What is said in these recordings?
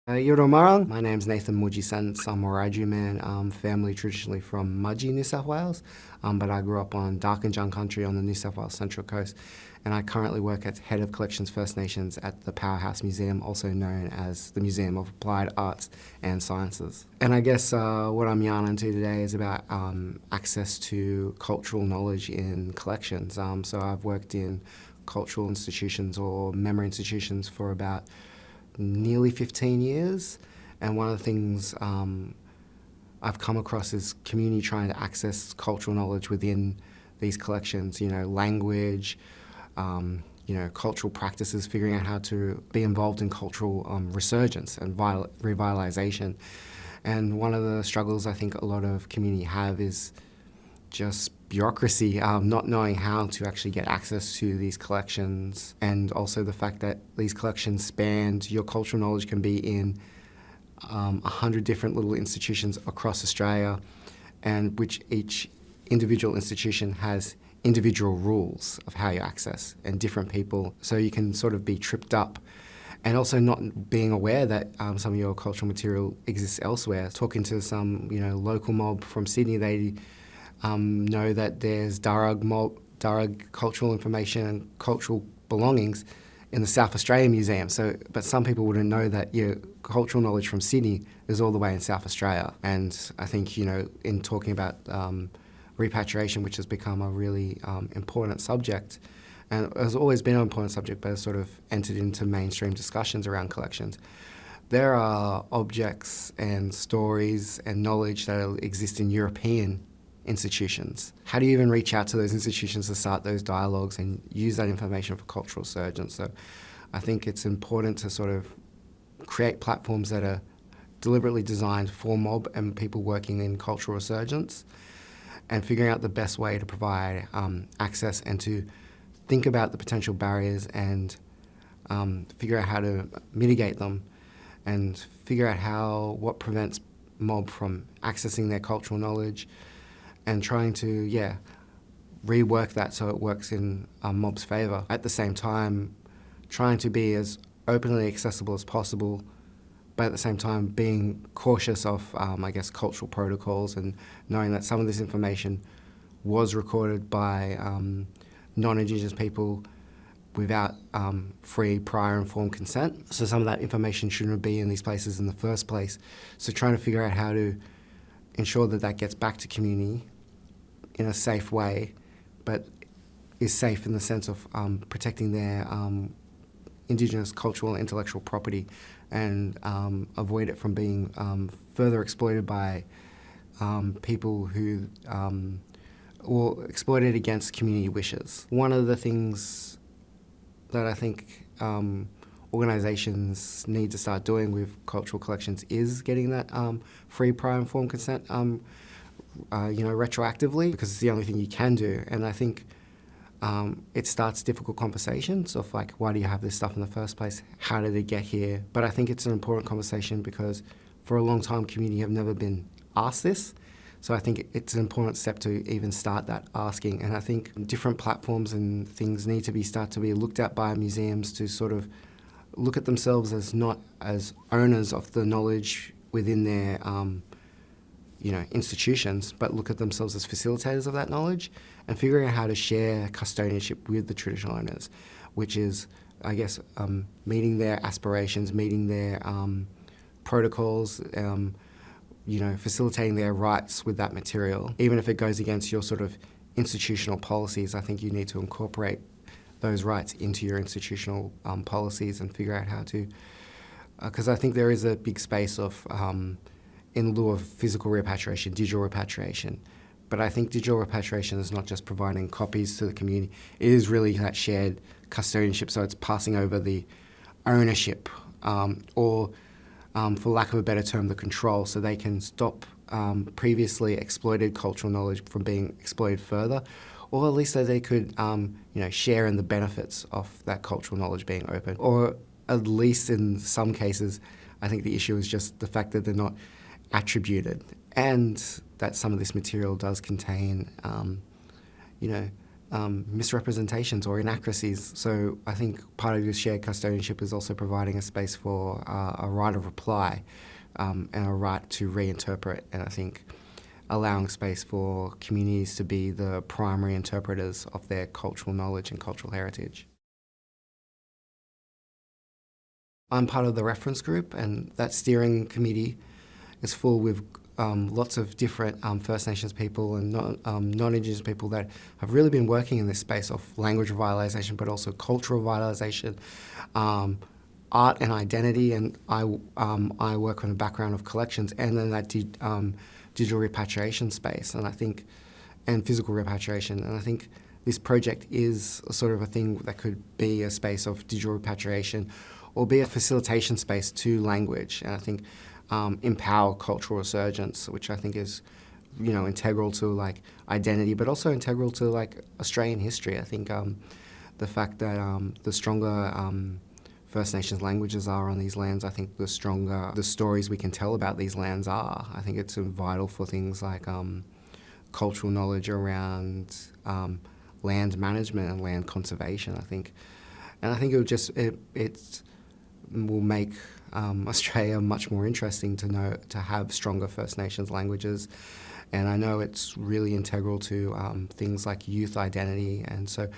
Yoromarang. My name's Nathan Mudyi Sentance. I'm a Wiradjuri man, family traditionally from Mudyi, New South Wales, but I grew up on Darkinjung country on the New South Wales Central Coast, and I currently work as Head of Collections First Nations at the Powerhouse Museum, also known as the Museum of Applied Arts and Sciences. And I guess what I'm yarning to today is about access to cultural knowledge in collections. So I've worked in cultural institutions or memory institutions for about nearly 15 years, and one of the things I've come across is community trying to access cultural knowledge within these collections, language, cultural practices, figuring out how to be involved in cultural resurgence and revitalization. And one of the struggles I think a lot of community have is just bureaucracy, not knowing how to actually get access to these collections, and also the fact that these collections span, your cultural knowledge can be in 100 different little institutions across Australia, and which each individual institution has individual rules of how you access and different people, so you can sort of be tripped up. And also not being aware that some of your cultural material exists elsewhere. Talking to some local mob from Sydney, they know that there's Darug cultural information and cultural belongings in the South Australian Museum. But some people wouldn't know that your cultural knowledge from Sydney is all the way in South Australia. And I think, in talking about repatriation, which has become a really important subject, and has always been an important subject, but has sort of entered into mainstream discussions around collections. There are objects and stories and knowledge that exist in European institutions. How do you even reach out to those institutions to start those dialogues and use that information for cultural resurgence? So I think it's important to sort of create platforms that are deliberately designed for mob and people working in cultural resurgence, and figuring out the best way to provide access and to think about the potential barriers and figure out how to mitigate them, and figure out what prevents mob from accessing their cultural knowledge, and trying to, rework that so it works in mob's favour. At the same time, trying to be as openly accessible as possible, but at the same time being cautious of, cultural protocols, and knowing that some of this information was recorded by non-Indigenous people without free, prior, informed consent. So some of that information shouldn't be in these places in the first place. So trying to figure out how to ensure that that gets back to community in a safe way, but is safe in the sense of protecting their Indigenous cultural and intellectual property, and avoid it from being further exploited by people who or exploited against community wishes. One of the things that I think organisations need to start doing with cultural collections is getting that free, prior, informed consent retroactively, because it's the only thing you can do. And I think it starts difficult conversations of like, why do you have this stuff in the first place? How did it get here? But I think it's an important conversation because for a long time, community have never been asked this. So I think it's an important step to even start that asking. And I think different platforms and things need to start to be looked at by museums to sort of look at themselves as not as owners of the knowledge within their institutions, but look at themselves as facilitators of that knowledge, and figuring out how to share custodianship with the traditional owners, which is, meeting their aspirations, meeting their protocols, facilitating their rights with that material. Even if it goes against your sort of institutional policies, I think you need to incorporate those rights into your institutional policies and figure out how to, because I think there is a big space of, in lieu of physical repatriation, digital repatriation. But I think digital repatriation is not just providing copies to the community, it is really that shared custodianship, so it's passing over the ownership, or for lack of a better term, the control, so they can stop previously exploited cultural knowledge from being exploited further, or at least so they could share in the benefits of that cultural knowledge being open. Or at least in some cases, I think the issue is just the fact that they're not attributed, and that some of this material does contain misrepresentations or inaccuracies. So I think part of your shared custodianship is also providing a space for a right of reply and a right to reinterpret. And I think allowing space for communities to be the primary interpreters of their cultural knowledge and cultural heritage. I'm part of the reference group, and that steering committee is full with lots of different First Nations people and non-Indigenous people that have really been working in this space of language revitalisation, but also cultural revitalisation, art and identity. And I work on a background of collections and then that digital repatriation space, and physical repatriation. And I think this project is a sort of a thing that could be a space of digital repatriation or be a facilitation space to language. And I think empower cultural resurgence, which I think is, integral to like identity, but also integral to like Australian history. I think the fact that the stronger First Nations languages are on these lands, I think the stronger the stories we can tell about these lands are. I think it's vital for things like cultural knowledge around land management and land conservation. I think it will make Australia much more interesting to have stronger First Nations languages. And I know it's really integral to things like youth identity. And so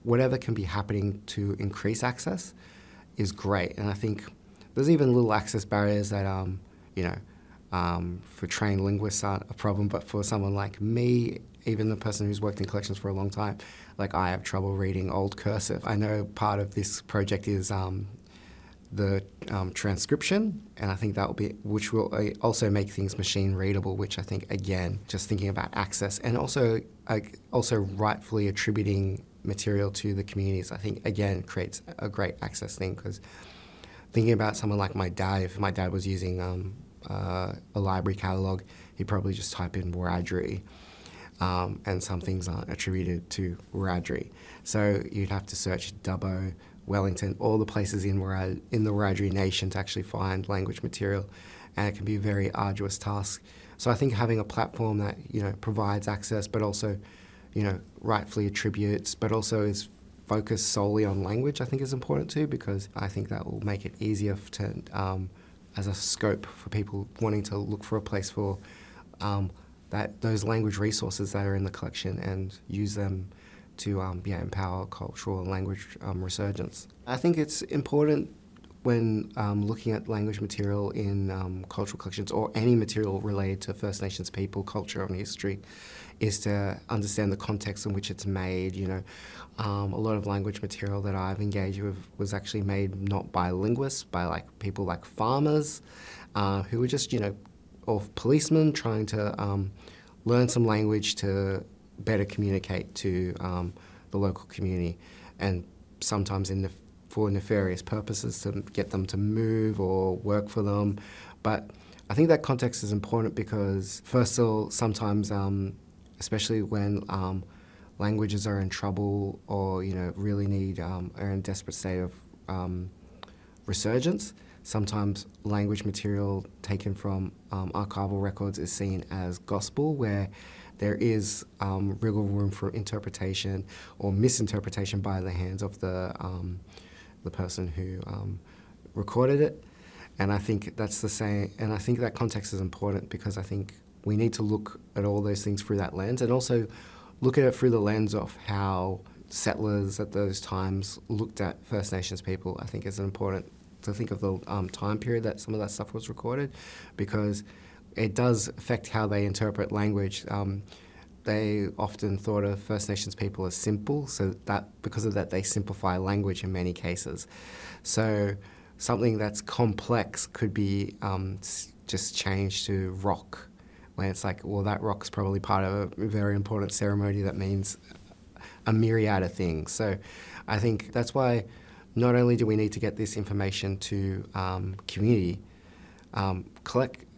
whatever can be happening to increase access is great. And I think there's even little access barriers that, for trained linguists aren't a problem, but for someone like me, even the person who's worked in collections for a long time, like I have trouble reading old cursive. I know part of this project is the transcription, and I think which will also make things machine readable, which I think, again, just thinking about access and also rightfully attributing material to the communities, I think, again, creates a great access thing. Because thinking about someone like my dad, if my dad was using a library catalogue, he'd probably just type in Wiradjuri, and some things aren't attributed to Wiradjuri. So you'd have to search Dubbo, Wellington, all the places in the Wiradjuri Nation to actually find language material, and it can be a very arduous task. So I think having a platform that provides access, but also rightfully attributes, but also is focused solely on language, I think is important too, because I think that will make it easier as a scope for people wanting to look for a place for those language resources that are in the collection and use them to empower cultural and language resurgence. I think it's important when looking at language material in cultural collections or any material related to First Nations people, culture and history, is to understand the context in which it's made. A lot of language material that I've engaged with was actually made not by linguists, by like people like farmers who were just, or policemen trying to learn some language to better communicate to the local community, and sometimes for nefarious purposes to get them to move or work for them. But I think that context is important because, first of all, sometimes, especially when languages are in trouble or really are in desperate state of resurgence, sometimes language material taken from archival records is seen as gospel, where there is wriggle room for interpretation or misinterpretation by the hands of the person who recorded it. And I think that's the same. And I think that context is important because I think we need to look at all those things through that lens, and also look at it through the lens of how settlers at those times looked at First Nations people. I think it's important to think of the time period that some of that stuff was recorded, because it does affect how they interpret language. They often thought of First Nations people as simple, so that because of that they simplify language in many cases. So something that's complex could be just changed to rock, when it's like, well, that rock's probably part of a very important ceremony that means a myriad of things. So I think that's why not only do we need to get this information to community,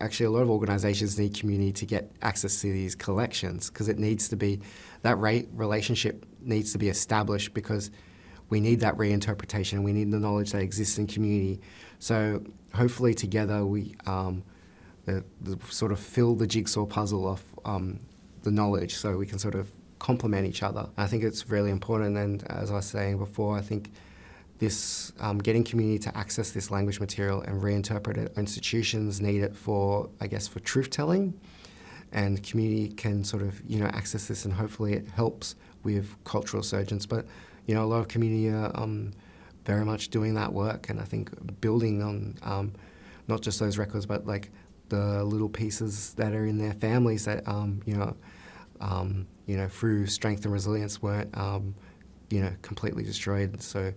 actually a lot of organisations need community to get access to these collections, because it needs to be, that relationship needs to be established, because we need that reinterpretation, we need the knowledge that exists in community. So hopefully together we sort of fill the jigsaw puzzle of the knowledge, so we can sort of complement each other. I think it's really important, and as I was saying before, I think this getting community to access this language material and reinterpret it. Institutions need it for, I guess, for truth-telling, and community can sort of, access this, and hopefully it helps with cultural surgence. But, a lot of community are very much doing that work, and I think building on not just those records, but like the little pieces that are in their families that, through strength and resilience weren't, completely destroyed. So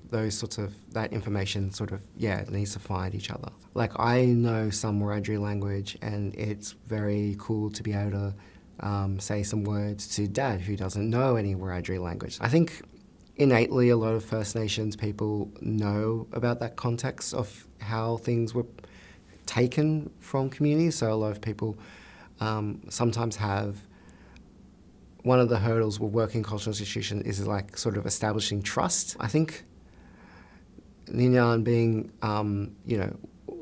those sorts of, that information sort of, needs to find each other. Like, I know some Wiradjuri language, and it's very cool to be able to say some words to Dad, who doesn't know any Wiradjuri language. I think innately a lot of First Nations people know about that context of how things were taken from communities. So a lot of people sometimes have, one of the hurdles with working cultural institutions is like sort of establishing trust. I think Nyingarn being, a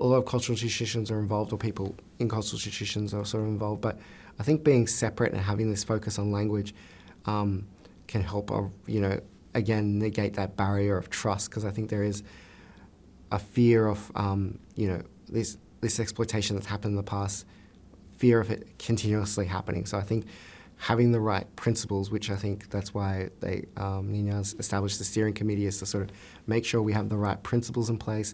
lot of cultural institutions are involved, or people in cultural institutions are sort of involved, but I think being separate and having this focus on language can help, again, negate that barrier of trust, because I think there is a fear of, this exploitation that's happened in the past, fear of it continuously happening. So I think having the right principles, which I think that's why they Nyingarn established the steering committee, is to sort of make sure we have the right principles in place,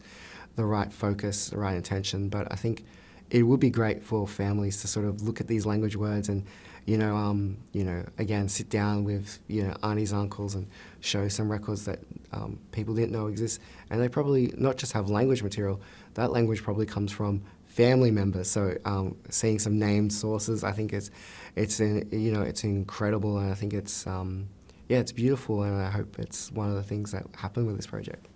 the right focus, the right intention. But I think it would be great for families to sort of look at these language words and, again, sit down with, aunties, uncles, and show some records that people didn't know exist. And they probably not just have language material, that language probably comes from family members. So seeing some named sources, I think it's incredible, and I think it's beautiful, and I hope it's one of the things that happen with this project.